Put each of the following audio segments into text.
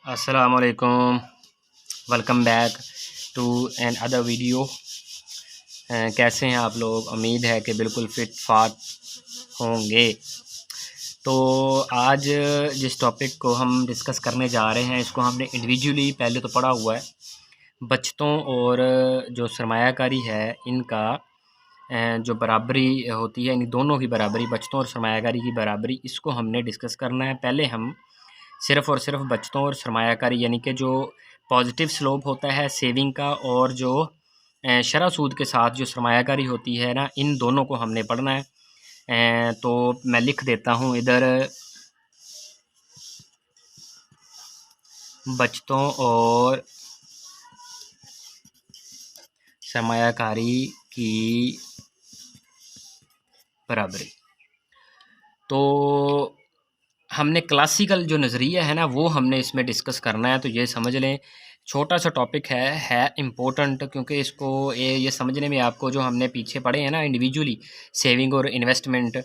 अस्सलामुअलैकुम। Welcome back to another video. कैसे हैं आप लोग? उम्मीद है कि बिल्कुल फिट फाट होंगे। तो आज जिस टॉपिक को हम डिस्कस करने जा रहे हैं इसको हमने इंडिविजुअली पहले तो पढ़ा हुआ है। बचतों और जो सरमायाकारी है इनका जो बराबरी होती है, इन दोनों की बराबरी, बचतों और सरमायाकारी की बराबरी, इसको हमने डिस्कस करना है। पहले हम सिर्फ़ और सिर्फ बचतों और सरमायाकारी यानी कि जो पॉजिटिव स्लोप होता है सेविंग का और जो शरह सूद के साथ जो सरमायाकारी होती है ना, इन दोनों को हमने पढ़ना है। तो मैं लिख देता हूँ इधर, बचतों और सरमायाकारी की बराबरी। तो हमने क्लासिकल जो नज़रिया है ना वो हमने इसमें डिस्कस करना है। तो ये समझ लें, छोटा सा टॉपिक है इम्पोर्टेंट, क्योंकि इसको ये समझने में आपको जो हमने पीछे पढ़े हैं ना इंडिविजुअली सेविंग और इन्वेस्टमेंट,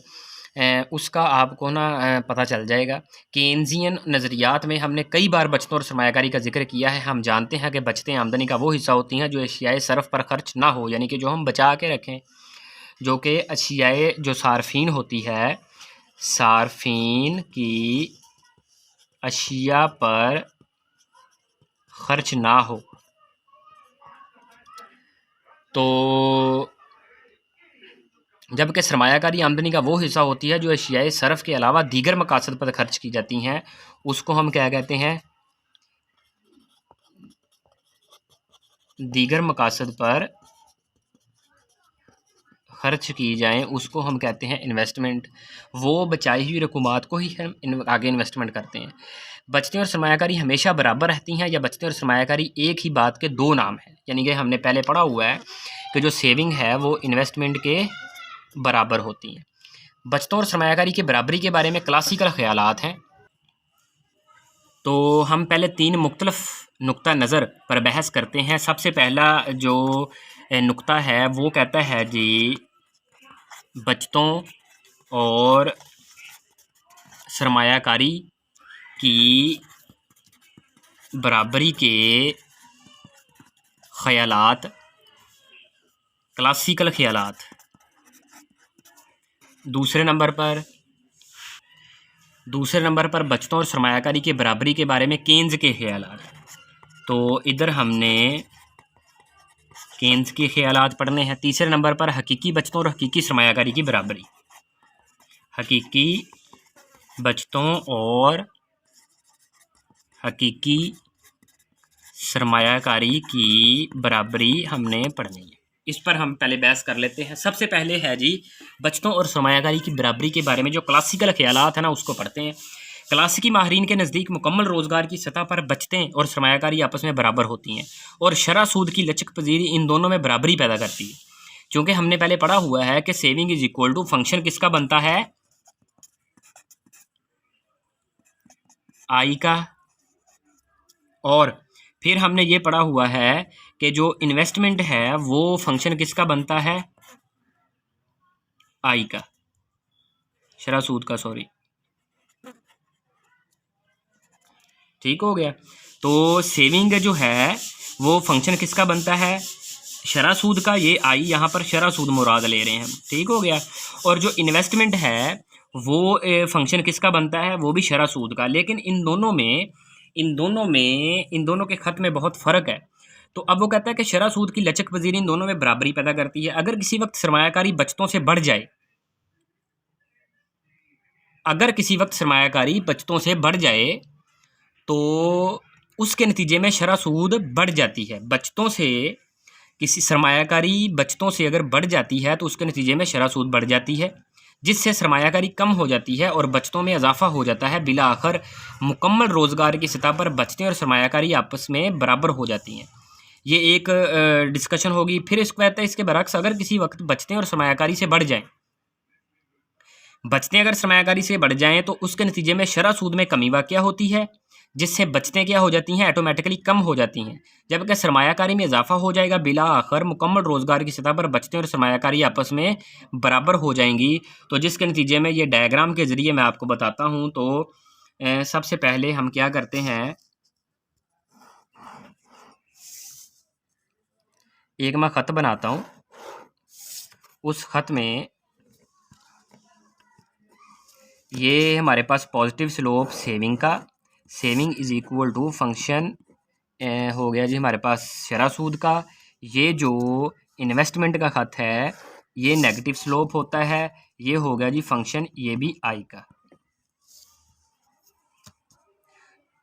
उसका आपको ना पता चल जाएगा। केन्जियन नज़रियात में हमने कई बार बचतों और सरमायाकारी का जिक्र किया है। हम जानते हैं कि बचतें आमदनी का वो हिस्सा होती हैं जो अशियाए सरफ पर खर्च ना हो, यानी कि जो हम बचा के रखें, जो कि अशियाए जो सार्फिन होती है, सार्फिन की अशिया पर खर्च ना हो। तो जबकि सरमायाकारी आमदनी का वो हिस्सा होती है जो अशियाए सरफ के अलावा दीगर मकासद पर खर्च की जाती हैं, उसको हम क्या कहते हैं? दीगर मकासद पर खर्च की जाएं उसको हम कहते हैं इन्वेस्टमेंट। वो बचाई हुई रकूमात को ही हम आगे इन्वेस्टमेंट करते हैं। बचतें और सरमायाकारी हमेशा बराबर रहती हैं या बचतें और सरमायाकारी एक ही बात के दो नाम हैं? यानी कि हमने पहले पढ़ा हुआ है कि जो सेविंग है वो इन्वेस्टमेंट के बराबर होती हैं। बचतों और सरमायाकारी की बराबरी के बारे में क्लासिकल ख्यालात हैं। तो हम पहले तीन मुख्तलिफ नुक्ता नज़र पर बहस करते हैं। सबसे पहला जो नुक्ता है वो कहता है जी, बचतों और सरमायाकारी की बराबरी के ख्यालात, क्लासिकल ख्यालात। दूसरे नंबर पर बचतों और सरमायाकारी के बराबरी के बारे में केन्स के ख्यालात। तो इधर हमने केन्स के ख्यालात पढ़ने हैं। तीसरे नंबर पर हकीकी बचतों और हकीकी सरमायाकारी की बराबरी। हकीकी बचतों और हकीकी सरमायाकारी की बराबरी हमने पढ़नी है। इस पर हम पहले बहस कर लेते हैं। सबसे पहले है जी, बचतों और सरमायाकारी की बराबरी के बारे में जो क्लासिकल ख्यालात है ना उसको पढ़ते हैं। क्लासिकी माहरीन के नज़दीक मुकम्मल रोज़गार की सतह पर बचतें और सरमायाकारी आपस में बराबर होती हैं और शरह सूद की लचक पजीरी इन दोनों में बराबरी पैदा करती है। क्योंकि हमने पहले पढ़ा हुआ है कि saving is equal to function किसका बनता है? आई का। और फिर हमने ये पढ़ा हुआ है कि जो इन्वेस्टमेंट है वो फंक्शन किसका बनता है? आई का, शरह सूद का, सॉरी, ठीक हो गया। तो सेविंग जो है वो फंक्शन किसका बनता है? शरह सूद का। ये आई यहाँ पर शरह सूद मुराद ले रहे हैं हम, ठीक हो गया। और जो इन्वेस्टमेंट है वो फंक्शन किसका बनता है? वो भी शरह सूद का। लेकिन इन दोनों के खत में बहुत फ़र्क है। तो अब वो कहता है कि शरह सूद की लचक पजीरी इन दोनों में बराबरी पैदा करती है। अगर किसी वक्त सरमायाकारी बचतों से बढ़ जाए, तो उसके नतीजे में शरह सूद बढ़ जाती है। बचतों से किसी सरमायाकारी बचतों से अगर बढ़ जाती है तो उसके नतीजे में शरह सूद बढ़ जाती है, जिससे सरमायाकारी कम हो जाती है और बचतों में इजाफा हो जाता है। बिला आखिर मुकम्मल रोज़गार की सतह पर बचतें और सरमायाकारी आपस में बराबर हो जाती हैं। ये एक डिस्कशन होगी। फिर इसको कहता है इसके बरक्स, अगर किसी वक्त बचतें और सरमायाकारी से बढ़ जाएँ, बचतें अगर सरमायाकारी से बढ़ जाएँ तो उसके नतीजे में शरह सूद में कमी वाक़या होती है, जिससे बचतें क्या हो जाती हैं? ऑटोमेटिकली कम हो जाती हैं। जबकि सरमायाकारी में इजाफा हो जाएगा। बिला आखिर मुकम्मल रोज़गार की सतह पर बचतें और सरमायाकारी आपस में बराबर हो जाएंगी। तो जिसके नतीजे में ये डायग्राम के ज़रिए मैं आपको बताता हूँ। तो सबसे पहले हम क्या करते हैं, एक मैं ख़त बनाता हूँ, उस ख़त में ये हमारे पास पॉजिटिव स्लोप सेविंग का, saving is equal to function हो गया जी हमारे पास शरह सूद का। ये जो इन्वेस्टमेंट का ख़त है ये नेगेटिव स्लोप होता है, ये हो गया जी फंक्शन ये भी आई का।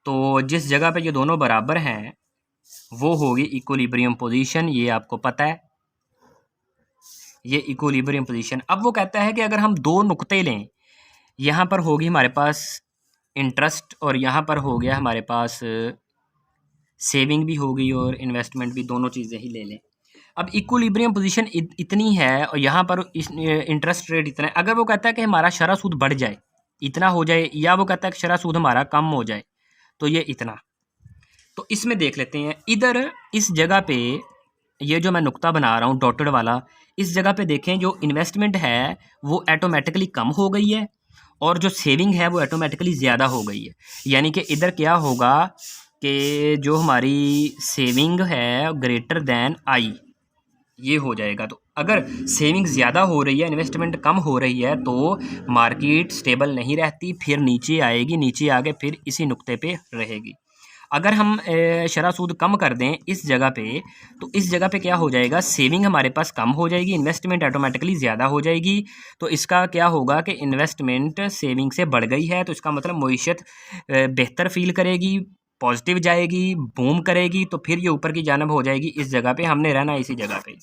तो जिस जगह पे ये दोनों बराबर हैं वो होगी इक्विलिब्रियम पोजीशन, ये आपको पता है, ये इक्विलिब्रियम पोजीशन। अब वो कहता है कि अगर हम दो नुक्ते लें, यहाँ पर होगी हमारे पास इंटरेस्ट और यहाँ पर हो गया हमारे पास सेविंग भी होगी और इन्वेस्टमेंट भी, दोनों चीज़ें ही ले लें। अब इक्विलिब्रियम पोजीशन इतनी है और यहाँ पर इस इंटरेस्ट रेट इतना है। अगर वो कहता है कि हमारा शरह सूद बढ़ जाए, इतना हो जाए, या वो कहता है कि शरह सूद हमारा कम हो जाए, तो ये इतना। तो इसमें देख लेते हैं, इधर इस जगह पे ये जो मैं नुक्ता बना रहा हूँ डॉटेड वाला, इस जगह पे देखें जो इन्वेस्टमेंट है वो ऑटोमेटिकली कम हो गई है और जो सेविंग है वो ऑटोमेटिकली ज़्यादा हो गई है। यानी कि इधर क्या होगा कि जो हमारी सेविंग है ग्रेटर दैन आई, ये हो जाएगा। तो अगर सेविंग ज़्यादा हो रही है, इन्वेस्टमेंट कम हो रही है, तो मार्केट स्टेबल नहीं रहती, फिर नीचे आएगी, नीचे आके फिर इसी नुक्ते पे रहेगी। अगर हम शरह सूद कम कर दें इस जगह पे, तो इस जगह पे क्या हो जाएगा, सेविंग हमारे पास कम हो जाएगी, इन्वेस्टमेंट ऑटोमेटिकली ज़्यादा हो जाएगी। तो इसका क्या होगा कि इन्वेस्टमेंट सेविंग से बढ़ गई है, तो इसका मतलब मईशत बेहतर फील करेगी, पॉजिटिव जाएगी, बूम करेगी, तो फिर ये ऊपर की जानब हो जाएगी। इस जगह पे हमने रहना है, इसी जगह पे।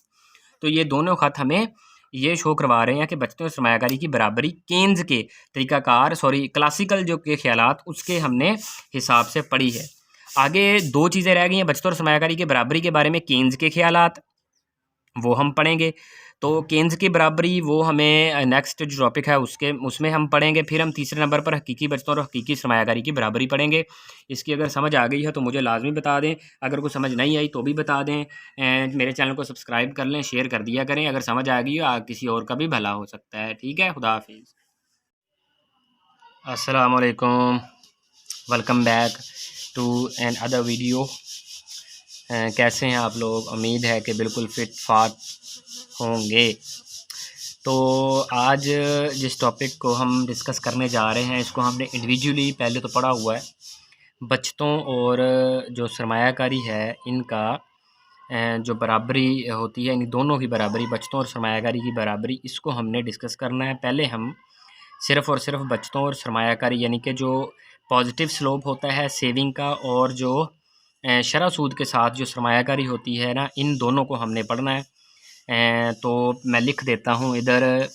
तो ये दोनों ख़त हमें ये शो करवा रहे हैं कि बचतों और सरमायाकारी की बराबरी केन्स के तरीक़ाकार, क्लासिकल जो के ख्यालात उसके हमने हिसाब से पढ़ी है। आगे दो चीज़ें रह गई हैं बचतों और सरमायाकारी की बराबरी के बारे में। केन्स के ख्यालात वो हम पढ़ेंगे, तो केन्स की बराबरी वो हमें नेक्स्ट जो टॉपिक है उसमें हम पढ़ेंगे। फिर हम तीसरे नंबर पर हकीकी बचतों और हकीकी सरमायाकारी की बराबरी पढ़ेंगे। इसकी अगर समझ आ गई है तो मुझे लाजमी बता दें, अगर कोई समझ नहीं आई तो भी बता दें। मेरे चैनल को सब्सक्राइब कर लें, शेयर कर दिया करें। अगर समझ आ गई हो किसी और का भी भला हो सकता है। ठीक है, खुदा हाफिज़। अस्सलाम वालेकुम, welcome back to another video. कैसे हैं आप लोग? उम्मीद है कि बिल्कुल फिट फाट होंगे। तो आज जिस टॉपिक को हम डिस्कस करने जा रहे हैं, इसको हमने इंडिविजुअली पहले तो पढ़ा हुआ है। बचतों और जो सरमायाकारी है इनका जो बराबरी होती है, इन दोनों की बराबरी, बचतों और सरमायाकारी की बराबरी, इसको हमने डिस्कस करना है। पहले हम सिर्फ़ और सिर्फ बचतों और सरमायाकारी यानी कि जो पॉजिटिव स्लोप होता है सेविंग का और जो शरह सूद के साथ जो सरमायाकारी होती है ना, इन दोनों को हमने पढ़ना है। तो मैं लिख देता हूँ इधर,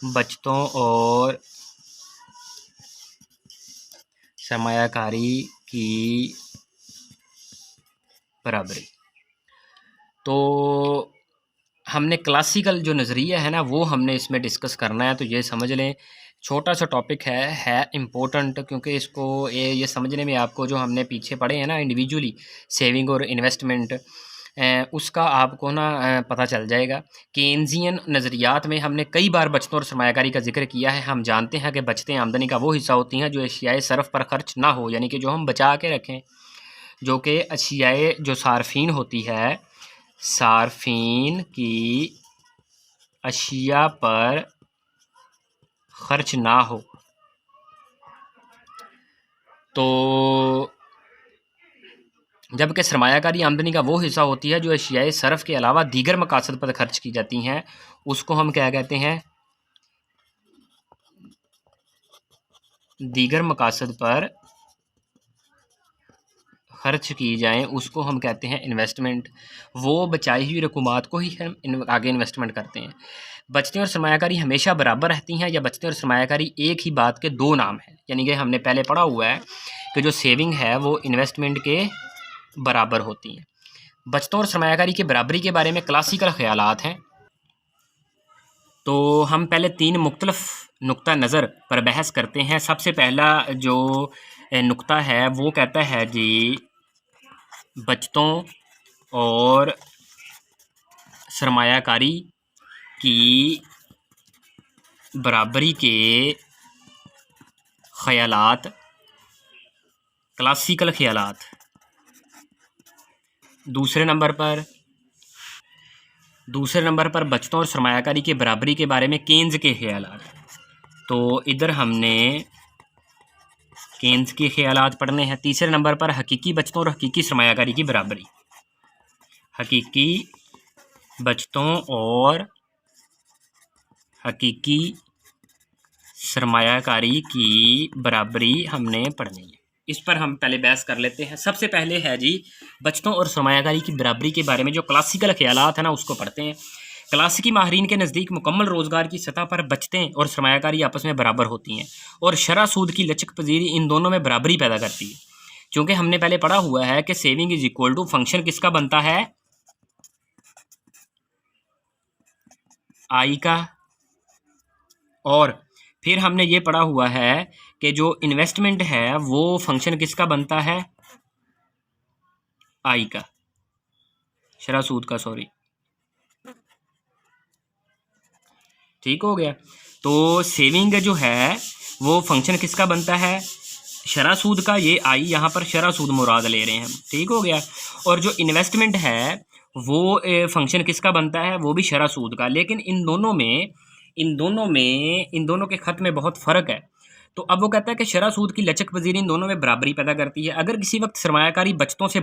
बचतों और सरमायाकारी की बराबरी। तो हमने क्लासिकल जो नज़रिया है ना वो हमने इसमें डिस्कस करना है। तो ये समझ लें, छोटा सा टॉपिक है इम्पोर्टेंट, क्योंकि इसको ये समझने में आपको जो हमने पीछे पढ़े हैं ना इंडिविजुअली सेविंग और इन्वेस्टमेंट, उसका आपको ना पता चल जाएगा। केन्जियन नज़रियात में हमने कई बार बचतों और सरमायाकारी का जिक्र किया है। हम जानते हैं कि बचतें आमदनी का वो हिस्सा होती हैं जो एशियाए सरफ़ पर ख़र्च ना हो, यानी कि जो हम बचा के रखें, जो कि अशियाए जो सार्फिन होती है, सार्फिन की अशिया पर ख़र्च ना हो। तो जबकि सरमायाकारी आमदनी का वो हिस्सा होती है जो अशियाए सरफ़ के अलावा दीगर मकासद पर खर्च की जाती हैं, उसको हम क्या कहते हैं? दीगर मकासद पर खर्च की जाएँ उसको हम कहते हैं इन्वेस्टमेंट। वो बचाई हुई रकूमात को ही हम आगे इन्वेस्टमेंट करते हैं। बचतें और सरमायाकारी हमेशा बराबर रहती हैं या बचतें और सरमायाकारी एक ही बात के दो नाम हैं? यानी कि हमने पहले पढ़ा हुआ है कि जो सेविंग है वो इन्वेस्टमेंट के बराबर होती हैं। बचतों और सरमायाकारी की बराबरी के बारे में क्लासिकल ख़यालात हैं। तो हम पहले तीन मुख्तलिफ़ नुक्ता नज़र पर बहस करते हैं। सबसे पहला जो नुक्ता है वो कहता है जी बचतों और सरमायाकारी की बराबरी के ख़यालात, क्लासिकल ख़यालात दूसरे नंबर पर बचतों और सरमायाकारी के बराबरी के बारे में केन्स के ख्यालात। तो इधर हमने केन्स के ख्यालात पढ़ने हैं। तीसरे नंबर पर हकीकी बचतों और हकीकी सरमायाकारी की बराबरी। हकीकी बचतों और हकीकी सरमायाकारी की बराबरी हमने पढ़नी है। इस पर हम पहले बहस कर लेते हैं। सबसे पहले है जी बचतों और सरमायाकारी की बराबरी के बारे में जो क्लासिकल ख्यालात है ना उसको पढ़ते हैं। क्लासिकी माहरीन के नज़दीक मुकम्मल रोज़गार की सतह पर बचतें और सरमायाकारी आपस में बराबर होती हैं और शरह सूद की लचक पजीरी इन दोनों में बराबरी पैदा करती है। क्योंकि हमने पहले पढ़ा हुआ है कि saving is equal to function किसका बनता है, आई का। और फिर हमने ये पढ़ा हुआ है कि जो इन्वेस्टमेंट है वो फंक्शन किसका बनता है, आई का, शरह सूद का, सॉरी, ठीक हो गया। तो सेविंग जो है वो फंक्शन किसका बनता है, शरह सूद का। ये आई यहाँ पर शरह सूद मुराद ले रहे हैं हम, ठीक हो गया। और जो इन्वेस्टमेंट है वो फंक्शन किसका बनता है, वो भी शरह सूद का। लेकिन इन दोनों के खत में बहुत फ़र्क है। तो अब वो कहता है कि शरह सूद की लचक पजीरी इन दोनों में बराबरी पैदा करती है। अगर किसी वक्त सरमायाकारी बचतों से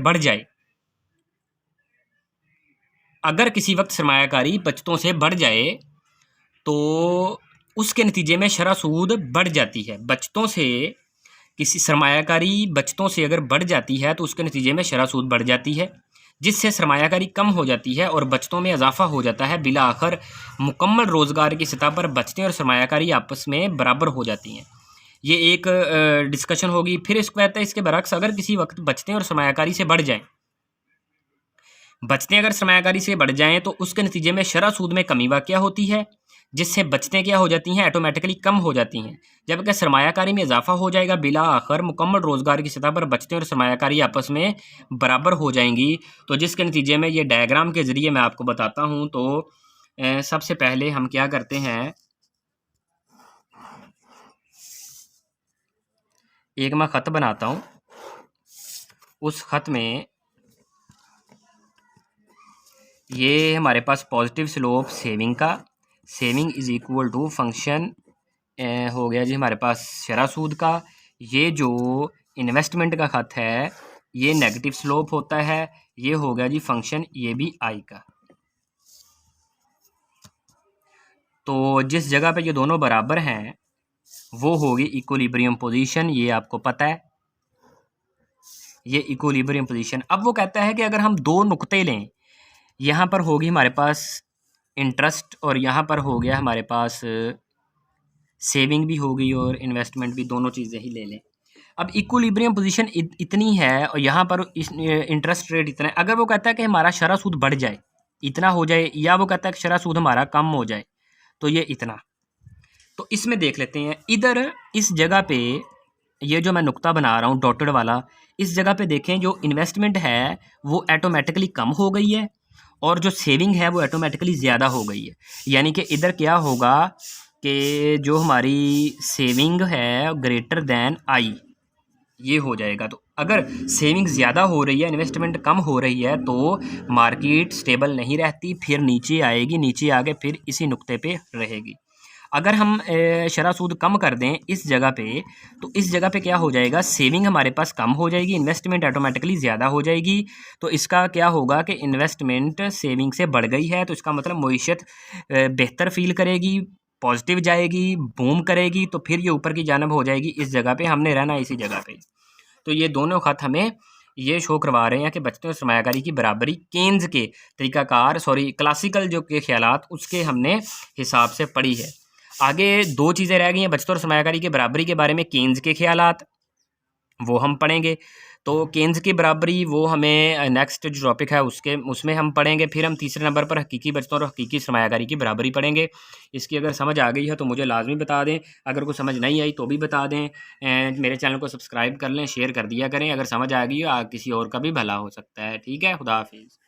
बढ़ जाए तो उसके नतीजे में शरह सूद बढ़ जाती है। सरमायाकारी बचतों से अगर बढ़ जाती है तो उसके नतीजे में शरह सूद बढ़ जाती है, जिससे सरमायाकारी कम हो जाती है और बचतों में इजाफा हो जाता है। बिला आखिर मुकम्मल रोज़गार की सतह पर बचतें और सरमायाकारी आपस में बराबर हो जाती हैं। ये एक डिस्कशन होगी। फिर इसको कहता है इसके बरक्स अगर किसी वक्त बचतें और सरमायाकारी से बढ़ जाएं, अगर सरमायाकारी से बढ़ जाएं तो उसके नतीजे में शरह सूद में कमी वाक़या होती है, जिससे बचतें क्या हो जाती हैं, ऑटोमेटिकली कम हो जाती हैं। जबकि सरमायाकारी में इजाफा हो जाएगा। बिला आखिर मुकम्मल रोज़गार की सतह पर बचतें और सरमायाकारी आपस में बराबर हो जाएंगी। तो जिसके नतीजे में ये डायग्राम के ज़रिए मैं आपको बताता हूँ। तो सबसे पहले हम क्या करते हैं, एक मैं ख़त बनाता हूँ। उस ख़त में ये हमारे पास पॉजिटिव स्लोप सेविंग का, saving is equal to function हो गया जी हमारे पास शरह सूद का। ये जो इन्वेस्टमेंट का ख़त है ये नेगेटिव स्लोप होता है। ये हो गया जी फंक्शन, ये भी आई का। तो जिस जगह पे ये दोनों बराबर हैं वो होगी इक्विलिब्रियम पोजीशन। ये आपको पता है, ये इक्विलिब्रियम पोजीशन। अब वो कहता है कि अगर हम दो नुक्ते लें, यहाँ पर होगी हमारे पास इंटरेस्ट और यहाँ पर हो गया हमारे पास सेविंग भी होगी और इन्वेस्टमेंट भी, दोनों चीज़ें ही ले लें। अब इक्विलिब्रियम पोजीशन इतनी है और यहाँ पर इस इंटरेस्ट रेट इतना है। अगर वो कहता है कि हमारा शरह सूद बढ़ जाए, इतना हो जाए, या वो कहता है कि शरह सूद हमारा कम हो जाए, तो ये इतना। तो इसमें देख लेते हैं, इधर इस जगह पे ये जो मैं नुक्ता बना रहा हूँ डॉटेड वाला, इस जगह पे देखें जो इन्वेस्टमेंट है वो ऑटोमेटिकली कम हो गई है और जो सेविंग है वो ऑटोमेटिकली ज़्यादा हो गई है। यानी कि इधर क्या होगा कि जो हमारी सेविंग है ग्रेटर दैन आई, ये हो जाएगा। तो अगर सेविंग ज़्यादा हो रही है, इन्वेस्टमेंट कम हो रही है, तो मार्केट स्टेबल नहीं रहती, फिर नीचे आएगी, नीचे आके फिर इसी नुक्ते पे रहेगी। अगर हम शरह सूद कम कर दें इस जगह पे, तो इस जगह पे क्या हो जाएगा, सेविंग हमारे पास कम हो जाएगी, इन्वेस्टमेंट ऑटोमेटिकली ज़्यादा हो जाएगी। तो इसका क्या होगा कि इन्वेस्टमेंट सेविंग से बढ़ गई है, तो इसका मतलब मईशत बेहतर फील करेगी, पॉजिटिव जाएगी, बूम करेगी, तो फिर ये ऊपर की जानब हो जाएगी। इस जगह पे हमने रहना है, इसी जगह पे। तो ये दोनों ख़त हमें ये शो करवा रहे हैं कि बचतों और सरमायाकारी की बराबरी केन्स के तरीक़ाकार, क्लासिकल जो के ख्यालात उसके हमने हिसाब से पढ़ी है। आगे दो चीज़ें रह गई हैं बचतों और सरमायाकारी के बराबरी के बारे में। केन्स के ख्यालात वो हम पढ़ेंगे। तो केन्स की बराबरी वो हमें नेक्स्ट जो टॉपिक है उसमें हम पढ़ेंगे। फिर हम तीसरे नंबर पर हकीकी बचतों और हकीकी सरमायाकारी की बराबरी पढ़ेंगे। इसकी अगर समझ आ गई है तो मुझे लाजमी बता दें, अगर कोई समझ नहीं आई तो भी बता दें। मेरे चैनल को सब्सक्राइब कर लें, शेयर कर दिया करें। अगर समझ आ गई किसी और का भी भला हो सकता है। ठीक है, खुदा हाफिज़।